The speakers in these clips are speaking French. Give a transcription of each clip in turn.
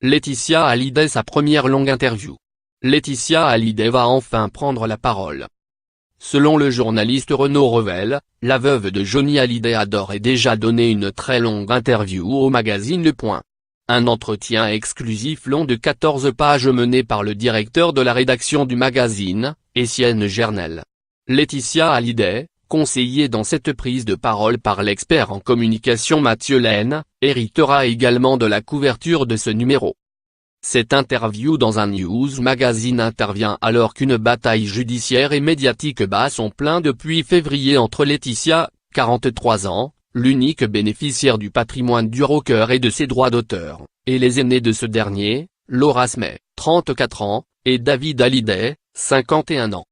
Laetitia Hallyday, sa première longue interview. Laetitia Hallyday va enfin prendre la parole. Selon le journaliste Renaud Revel, la veuve de Johnny Hallyday a d'ores et déjà donné une très longue interview au magazine Le Point. Un entretien exclusif long de 14 pages mené par le directeur de la rédaction du magazine, Étienne Gernel. Laetitia Hallyday, conseillée dans cette prise de parole par l'expert en communication Mathieu Laine, héritera également de la couverture de ce numéro. Cette interview dans un news magazine intervient alors qu'une bataille judiciaire et médiatique bat son plein depuis février entre Laetitia, 43 ans, l'unique bénéficiaire du patrimoine du rocker et de ses droits d'auteur, et les aînés de ce dernier, Laura Smay, 34 ans, et David Hallyday, 51 ans.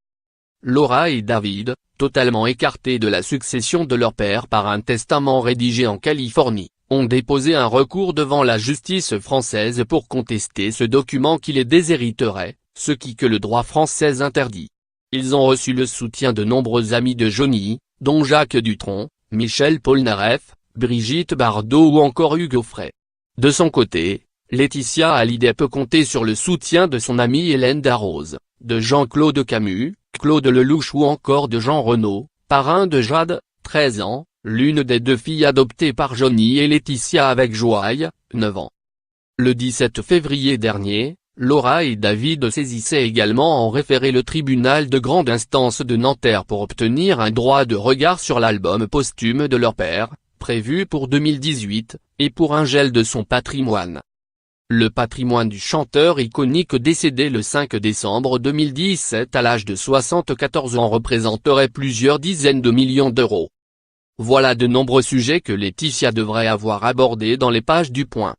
Laura et David, totalement écartés de la succession de leur père par un testament rédigé en Californie, ont déposé un recours devant la justice française pour contester ce document qui les déshériterait, ce que le droit français interdit. Ils ont reçu le soutien de nombreux amis de Johnny, dont Jacques Dutronc, Michel Polnareff, Brigitte Bardot ou encore Hugo Frey. De son côté, Laetitia Hallyday peut compter sur le soutien de son amie Hélène Darroze, de Jean-Claude Camus, Claude Lelouch ou encore de Jean Renaud, parrain de Jade, 13 ans, l'une des deux filles adoptées par Johnny et Laetitia avec Joaille, 9 ans. Le 17 février dernier, Laura et David saisissaient également en référé le tribunal de grande instance de Nanterre pour obtenir un droit de regard sur l'album posthume de leur père, prévu pour 2018, et pour un gel de son patrimoine. Le patrimoine du chanteur iconique décédé le 5 décembre 2017 à l'âge de 74 ans représenterait plusieurs dizaines de millions d'euros. Voilà de nombreux sujets que Laetitia devrait avoir abordés dans les pages du Point.